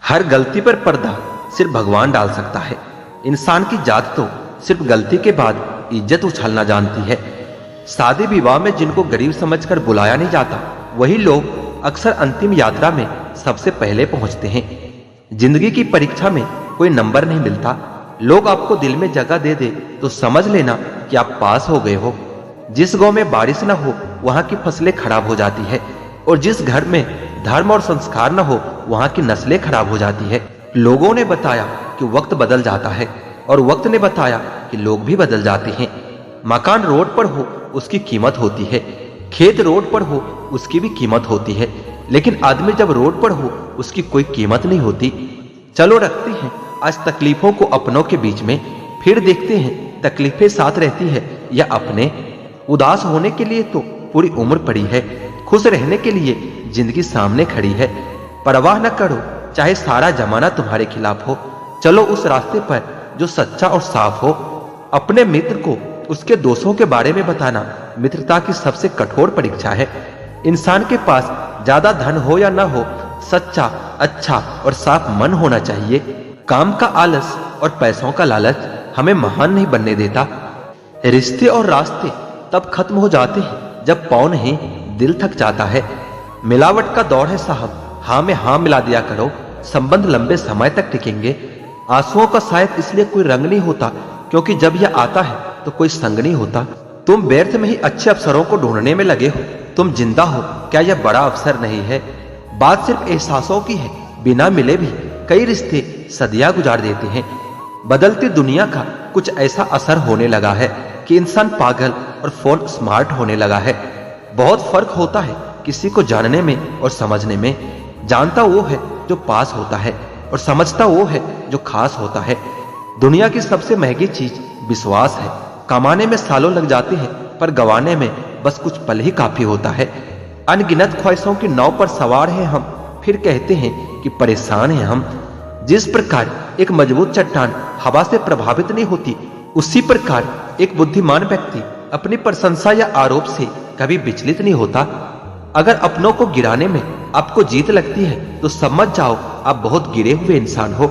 हर गलती पर पर्दा सिर्फ भगवान डाल सकता है। इंसान की जात तो सिर्फ गलती के बाद इज्जत उछालना जानती है। शादी विवाह में जिनको गरीब समझकर बुलाया नहीं जाता, वही लोग अक्सर अंतिम यात्रा में सबसे पहले पहुंचते हैं। जिंदगी की परीक्षा में कोई नंबर नहीं मिलता। लोग आपको दिल में जगह दे दे तो समझ लेना कि आप पास हो गए हो। जिस गांव में बारिश न हो वहां की फसलें खराब हो जाती है, और जिस घर में धर्म और संस्कार न हो वहां की नस्लें खराब हो जाती है। लोगों ने बताया कि वक्त बदल जाता है, और वक्त ने बताया कि लोग भी बदल जाते हैं। मकान रोड पर हो उसकी कीमत होती है, खेत रोड पर हो उसकी भी कीमत होती है, लेकिन आदमी जब रोड पर हो उसकी कोई कीमत नहीं होती। चलो रखते हैं आज तकलीफों को अपनों के बीच में, फिर देखते हैं तकलीफें साथ रहती है या अपने। उदास होने के लिए तो पूरी उम्र पड़ी है, खुश रहने के लिए जिंदगी सामने खड़ी है। परवाह न करो चाहे सारा जमाना तुम्हारे खिलाफ हो, चलो उस रास्ते पर जो सच्चा और साफ हो। अपने मित्र को उसके दोषों के बारे में बताना मित्रता की सबसे कठोर परीक्षा है। इंसान के पास ज्यादा धन हो या ना हो, सच्चा, अच्छा और साफ मन होना चाहिए। काम का आलस और पैसों का लालच हमें महान नहीं बनने देता। रिश्ते और रास्ते तब खत्म हो जाते हैं जब पाँव नहीं दिल थक जाता है। मिलावट का दौर है साहब, हाँ में हाँ मिला दिया करो, संबंध लंबे समय तक टिकेंगे। आंसुओं का शायद इसलिए कोई रंग नहीं होता क्योंकि जब यह आता है तो कोई संग नहीं होता। तुम व्यर्थ में ही अच्छे अवसरों को ढूंढने में लगे हो, तुम जिंदा हो, क्या यह बड़ा अवसर नहीं है? बात सिर्फ एहसासों की है, बिना मिले भी कई रिश्ते सदियां गुजार देते हैं। बदलती दुनिया का कुछ ऐसा असर होने लगा है कि इंसान पागल और फोन स्मार्ट होने लगा है। बहुत फर्क होता है किसी को जानने में और समझने में। जानता वो है जो पास होता है, और समझता वो है जो खास होता है। दुनिया की सबसे महंगी चीज विश्वास है। कमाने में सालों लग जाते हैं, पर गंवाने में बस कुछ पल ही काफी होता है। अनगिनत ख्वाहिशों की नाव पर सवार हैं हम, फिर कहते हैं कि परेशान हैं हम। जिस प्रकार एक मजबूत चट्टान हवा से प्रभावित नहीं होती, उसी प्रकार एक बुद्धिमान व्यक्ति अपनी प्रशंसा या आरोप से कभी विचलित नहीं होता। अगर अपनों को गिराने में आपको जीत लगती है तो समझ जाओ आप बहुत गिरे हुए इंसान हो।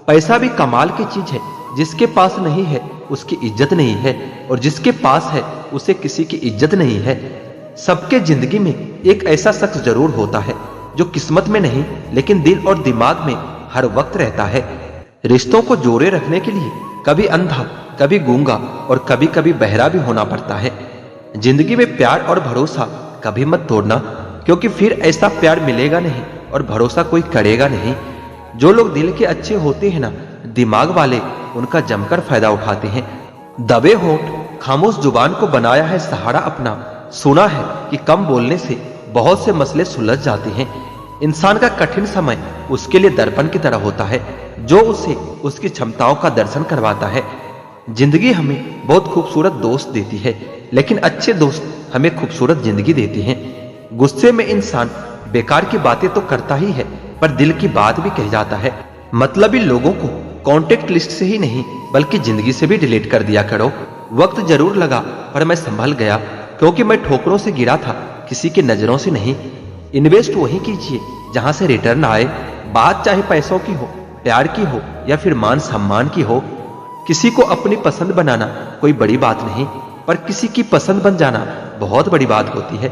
पैसा भी कमाल की चीज है, जिसके पास नहीं है उसकी इज्जत नहीं है, और जिसके पास है उसे किसी की इज्जत नहीं है। सबके जिंदगी में एक ऐसा शख्स जरूर होता है जो किस्मत में नहीं लेकिन दिल और दिमाग में हर वक्त रहता है। रिश्तों को जोड़े रखने के लिए कभी अंधा, कभी गूंगा और कभी कभी बहरा भी होना पड़ता है। जिंदगी में प्यार और भरोसा कभी मत तोड़ना, क्योंकि फिर ऐसा प्यार मिलेगा नहीं और भरोसा कोई करेगा नहीं। जो लोग दिल के अच्छे होते हैं ना, दिमाग वाले उनका जमकर फायदा उठाते हैं। दबे होंठ खामोश जुबान को बनाया है सहारा अपना। सुना है कि कम बोलने से बहुत से मसले सुलझ जाते हैं। इंसान का कठिन समय उसके लिए दर्पण की तरह होता है, जो उसे उसकी क्षमताओं का दर्शन करवाता है। जिंदगी हमें बहुत खूबसूरत दोस्त देती है, लेकिन अच्छे दोस्त हमें खूबसूरत जिंदगी देते हैं। गुस्से में इंसान बेकार की बातें तो करता ही है, पर दिल की बात भी कह जाता है। मतलबी लोगों को कॉन्टेक्ट लिस्ट से ही नहीं बल्कि जिंदगी से भी डिलीट कर दिया करो। वक्त जरूर लगा पर मैं संभल गया, क्योंकि मैं ठोकरों से गिरा था, किसी की नजरों से नहीं। इन्वेस्ट वही कीजिए जहां से रिटर्न आए। बात चाहे पैसों की हो, प्यार की हो या फिर मान सम्मान की हो। किसी को अपनी पसंद बनाना कोई बड़ी बात नहीं, पर किसी की पसंद बन जाना बहुत बड़ी बात होती है।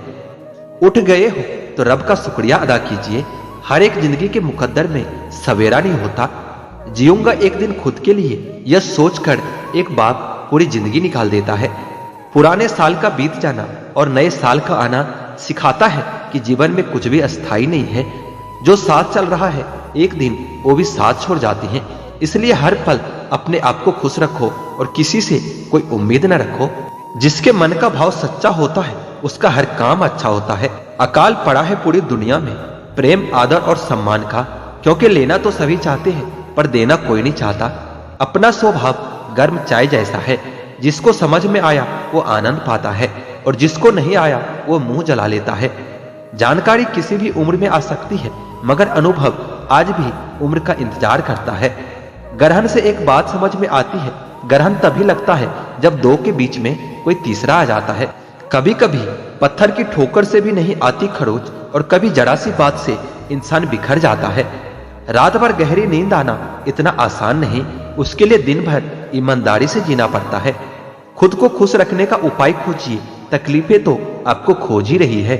उठ गए हो तो रब का शुक्रिया अदा कीजिए। हर एक जिंदगी के मुकद्दर में सवेरा नहीं होता। जीऊंगा एक दिन खुद के लिए, यह सोचकर एक बाप पूरी जिंदगी निकाल देता है। पुराने साल का बीत जाना और नए साल का आना सिखाता है कि जीवन में कुछ भी अस्थायी नहीं है। जो साथ चल रहा है एक दिन वो भी साथ छोड़ जाते हैं। इसलिए हर पल अपने आप को खुश रखो और किसी से कोई उम्मीद न रखो। जिसके मन का भाव सच्चा होता है उसका हर काम अच्छा होता है। अकाल पड़ा है पूरी दुनिया में प्रेम, आदर और सम्मान का, क्योंकि लेना तो सभी चाहते हैं पर देना कोई नहीं चाहता। अपना स्वभाव गर्म चाय जैसा है, जिसको समझ में आया वो आनंद पाता है, और जिसको नहीं आया वो मुंह जला लेता है। जानकारी किसी भी उम्र में आ सकती है, मगर अनुभव आज भी उम्र का इंतजार करता है। ग्रहण से एक बात समझ में आती है, ग्रहण तभी लगता है जब दो के बीच में कोई तीसरा आ जाता है। कभी कभी पत्थर की ठोकर से भी नहीं आती खरोच, और कभी जरा सी बात से इंसान बिखर जाता है। रात भर गहरी नींद आना इतना आसान नहीं, उसके लिए दिन भर ईमानदारी से जीना पड़ता है। खुद को खुश रखने का उपाय खोजिए, तकलीफें तो आपको खोज ही रही है।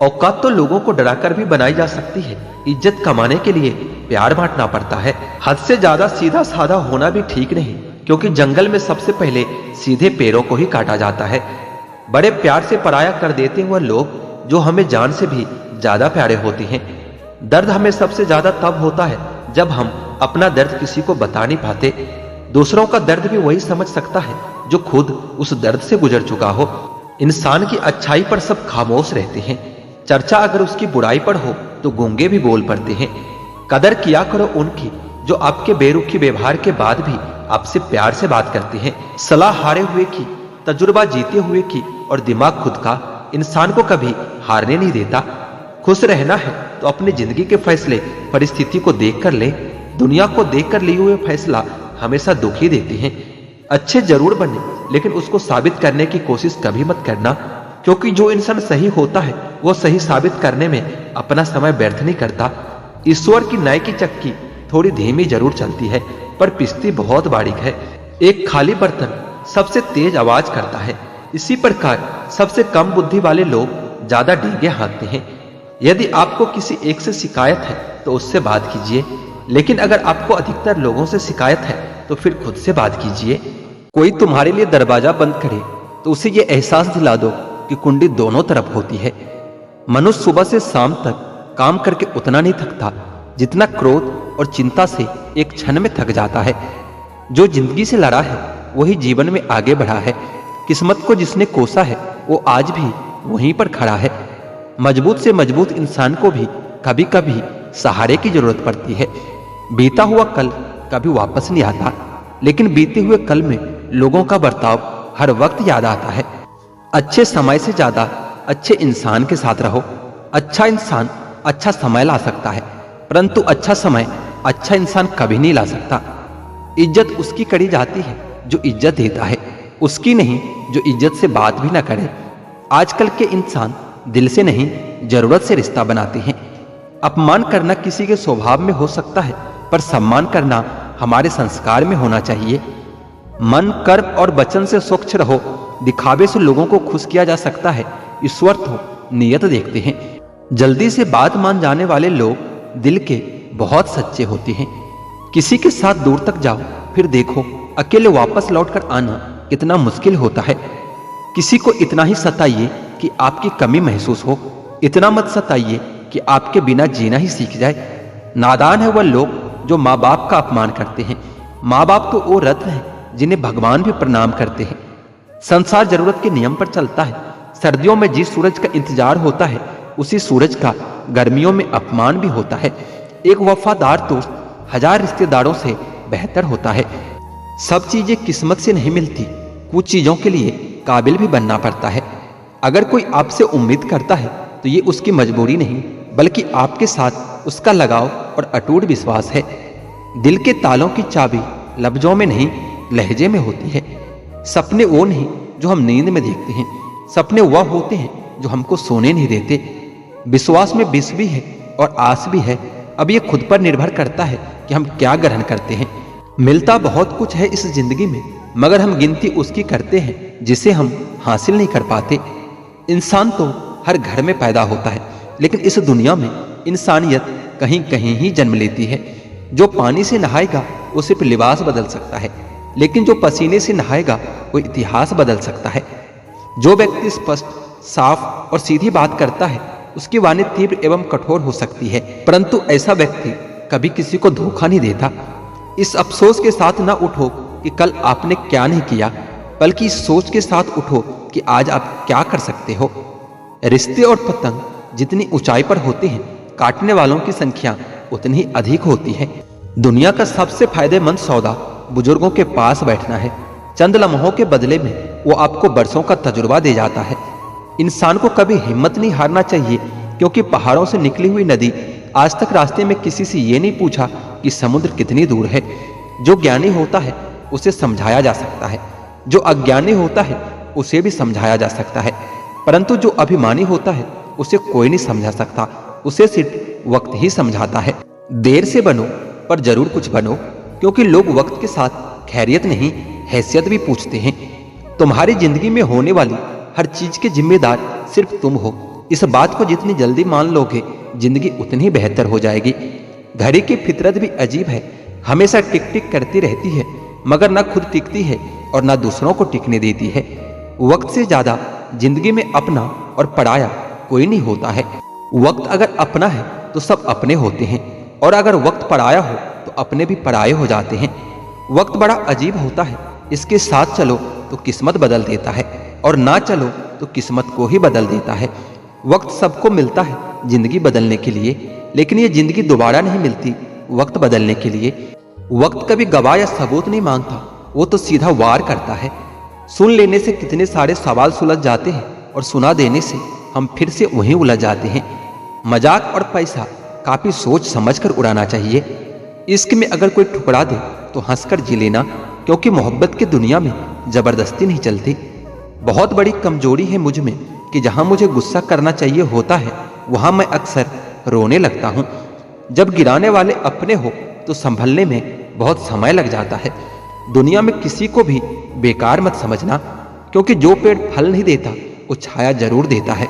औकात तो लोगों को डराकर भी बनाई जा सकती है, इज्जत कमाने के लिए प्यार बांटना पड़ता है। हद से ज्यादा सीधा साधा होना भी ठीक नहीं, क्योंकि जंगल में सबसे पहले सीधे पेड़ों को ही काटा जाता है। बड़े प्यार से पराया कर देते हुए लोग जो हमें जान से भी ज्यादा प्यारे होते हैं। दर्द हमें सबसे ज्यादा तब होता है जब हम अपना दर्द किसी को बता नहीं पाते। दूसरों का दर्द भी वही समझ सकता है जो खुद उस दर्द से गुजर चुका हो। इंसान की अच्छाई पर सब खामोश रहते हैं, चर्चा अगर उसकी बुराई पर हो तो गूंगे भी बोल पड़ते हैं। कदर किया करो उनकी जो आपके बेरुखी व्यवहार के बाद भी आपसे प्यार से बात करते हैं। सलाह हारे हुए की, तजुर्बा जीते हुए की और दिमाग खुद का इंसान को कभी हारने नहीं देता। खुश रहना है तो अपनी जिंदगी के फैसले परिस्थिति को देखकर ले, दुनिया को देखकर लिए हुए फैसला हमेशा दुख ही देते हैं। अच्छे जरूर बने, लेकिन उसको साबित करने की कोशिश कभी मत करना, क्योंकि जो इंसान सही होता है वो सही साबित करने में अपना समय व्यर्थ नहीं करता। ईश्वर की न्याय की चक्की थोड़ी धीमी जरूर चलती है, पर पिसती बहुत बारीक है। एक खाली बर्तन सबसे तेज आवाज करता है, इसी प्रकार सबसे कम बुद्धि वाले लोग ज्यादा डींगे हाँकते हैं। यदि आपको किसी एक से शिकायत है तो उससे बात कीजिए, लेकिन अगर आपको अधिकतर लोगों से शिकायत है तो फिर खुद से बात कीजिए। कोई तुम्हारे लिए दरवाजा बंद करे तो उसे ये एहसास दिला दो कि कुंडी दोनों तरफ होती है। मनुष्य सुबह से शाम तक काम करके उतना नहीं थकता जितना क्रोध और चिंता से एक क्षण में थक जाता है। जो जिंदगी से लड़ा है वही जीवन में आगे बढ़ा है। किस्मत को जिसने कोसा है वो आज भी वहीं पर खड़ा है। मजबूत से मजबूत इंसान को भी कभी कभी सहारे की जरूरत पड़ती है। बीता हुआ कल कभी वापस नहीं आता, लेकिन बीते हुए कल में लोगों का बर्ताव हर वक्त याद आता है। अच्छे समय से ज्यादा अच्छे इंसान के साथ रहो। अच्छा इंसान अच्छा समय ला सकता है, परंतु अच्छा समय अच्छा इंसान कभी नहीं ला सकता। इज्जत उसकी करी जाती है जो इज्जत देता है, उसकी नहीं जो इज्जत से बात भी ना करे। आजकल के इंसान दिल से नहीं जरूरत से रिश्ता बनाते हैं। अपमान करना किसी के स्वभाव में हो सकता है, पर सम्मान करना हमारे संस्कार में होना चाहिए। मन, कर्म और वचन से स्वच्छ रहो। दिखावे से लोगों को खुश किया जा सकता है, ईश्वर तो नियत देखते हैं। जल्दी से बात मान जाने वाले लोग दिल के बहुत सच्चे होते हैं। किसी के साथ दूर तक जाओ, फिर देखो अकेले वापस लौटकर आना कितना मुश्किल होता है। किसी को इतना ही सताइए कि आपकी कमी महसूस हो, इतना मत सताइए कि आपके बिना जीना ही सीख जाए। नादान है वह लोग जो माँ बाप का अपमान करते हैं। माँ बाप तो वो रत्न हैं जिन्हें भगवान भी प्रणाम करते हैं। संसार जरूरत के नियम पर चलता है। सर्दियों में जिस सूरज का इंतजार होता है उसी सूरज का गर्मियों में अपमान भी होता है। एक वफादार दोस्त हजार रिश्तेदारों से बेहतर होता है। सब चीजें किस्मत से नहीं मिलती, कुछ चीजों के लिए काबिल भी बनना पड़ता है। अगर कोई आपसे उम्मीद करता है तो ये उसकी मजबूरी नहीं, बल्कि आपके साथ उसका लगाव और अटूट विश्वास है। दिल के तालों की चाबी लफ्जों में नहीं लहजे में होती है। सपने वो नहीं जो हम नींद में देखते हैं, सपने वह होते हैं जो हमको सोने नहीं देते। विश्वास में विष भी है और आस भी है। अब ये खुद पर निर्भर करता है कि हम क्या ग्रहण करते हैं। मिलता बहुत कुछ है इस जिंदगी में, मगर हम गिनती उसकी करते हैं जिसे हम हासिल नहीं कर पाते। इंसान तो हर घर में पैदा होता है, लेकिन इस दुनिया में इंसानियत कहीं कहीं ही जन्म लेती है। जो पानी से नहाएगा वो सिर्फ लिबास बदल सकता है, लेकिन जो पसीने से नहाएगा वो इतिहास बदल सकता है। जो व्यक्ति स्पष्ट, साफ और सीधी बात करता है उसकी वाणी तीव्र एवं कठोर हो सकती है, परंतु ऐसा व्यक्ति कभी किसी को धोखा नहीं देता। इस अफसोस के साथ ना उठो कि कल आपने क्या नहीं किया, बल्कि इस सोच के साथ उठो कि आज आप क्या कर सकते हो। रिश्ते और पतंग जितनी ऊंचाई पर होते हैं, काटने वालों की संख्या उतनी ही अधिक होती है। दुनिया का सबसे फायदेमंद सौदा बुजुर्गों के पास बैठना है। चंद लम्हों के बदले में वो आपको बरसों का तजुर्बा दे जाता है। इंसान को कभी हिम्मत नहीं हारना चाहिए, क्योंकि पहाड़ों से निकली हुई नदी आज तक रास्ते में किसी से ये नहीं पूछा कि समुद्र कितनी दूर है। जो ज्ञानी होता है उसे समझाया जा सकता है, जो अज्ञानी होता है उसे भी समझाया जा सकता है, परंतु जो अभिमानी होता है उसे कोई नहीं समझा सकता, उसे सिर्फ वक्त ही समझाता है। देर से बनो पर जरूर कुछ बनो, क्योंकि लोग वक्त के साथ खैरियत नहीं हैसियत भी पूछते हैं। तुम्हारी जिंदगी में होने वाली हर चीज के जिम्मेदार सिर्फ तुम हो। इस बात को जितनी जल्दी मान लोगे जिंदगी उतनी बेहतर हो जाएगी। घड़ी की फितरत भी अजीब है, हमेशा टिक टिक करती रहती है मगर ना खुद टिकती है और ना दूसरों को टिकने देती है। वक्त से ज्यादा जिंदगी में अपना और पराया कोई नहीं होता है। वक्त अगर अपना है तो सब अपने होते हैं, और अगर वक्त पराया हो तो अपने भी पराये हो जाते हैं। वक्त बड़ा अजीब होता है, इसके साथ चलो तो किस्मत बदल देता है और ना चलो तो किस्मत को ही बदल देता है। वक्त सबको मिलता है जिंदगी बदलने के लिए, लेकिन ये जिंदगी दोबारा नहीं मिलती वक्त बदलने के लिए। वक्त कभी गवाह या सबूत नहीं मांगता, वो तो सीधा वार करता है। सुन लेने से कितने सारे सवाल सुलझ जाते हैं और सुना देने से हम फिर से वहीं उलझ जाते हैं। मजाक और पैसा काफी सोच समझ कर उड़ाना चाहिए। इश्क में अगर कोई ठुकरा दे तो हंसकर जी लेना, क्योंकि मोहब्बत की दुनिया में जबरदस्ती नहीं चलती। बहुत बड़ी कमजोरी है मुझ में कि जहां मुझे गुस्सा करना चाहिए होता है वहां मैं अक्सर रोने लगता हूं। जब गिराने वाले अपने हो तो संभलने में बहुत समय लग जाता है। दुनिया में किसी को भी बेकार मत समझना, क्योंकि जो पेड़ फल नहीं देता वो छाया जरूर देता है।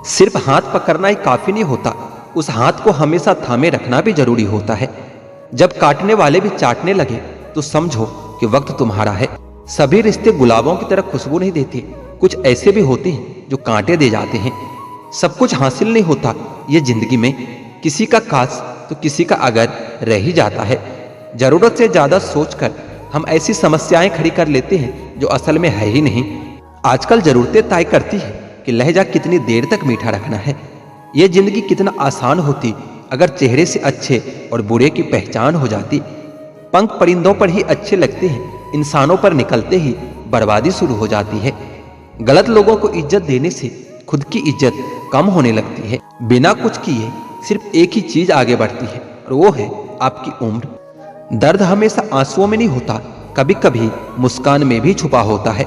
सिर्फ हाथ पकड़ना ही काफी नहीं होता, उस हाथ को हमेशा थामे रखना भी जरूरी होता है। जब काटने वाले भी चाटने लगे तो समझो कि वक्त तुम्हारा है। सभी रिश्ते गुलाबों की तरह खुशबू नहीं देते, कुछ ऐसे भी होते हैं जो कांटे दे जाते हैं। सब कुछ हासिल नहीं होता ये जिंदगी में, किसी का काश तो किसी का अगर रह ही जाता है। जरूरत से ज्यादा सोचकर हम ऐसी समस्याएं खड़ी कर लेते हैं जो असल में है ही नहीं। आजकल जरूरतें तय करती है कि लहजा कितनी देर तक मीठा रखना है। ये जिंदगी कितना आसान होती अगर चेहरे से अच्छे और बुरे की पहचान हो जाती। पंख परिंदों पर ही अच्छे लगते हैं, इंसानों पर निकलते ही बर्बादी शुरू हो जाती है। गलत लोगों को इज्जत देने से खुद की इज्जत कम होने लगती है। बिना कुछ किए सिर्फ एक ही चीज आगे बढ़ती है और वो है आपकी उम्र। दर्द हमेशा आंसुओं में नहीं होता, कभी कभी मुस्कान में भी छुपा होता है।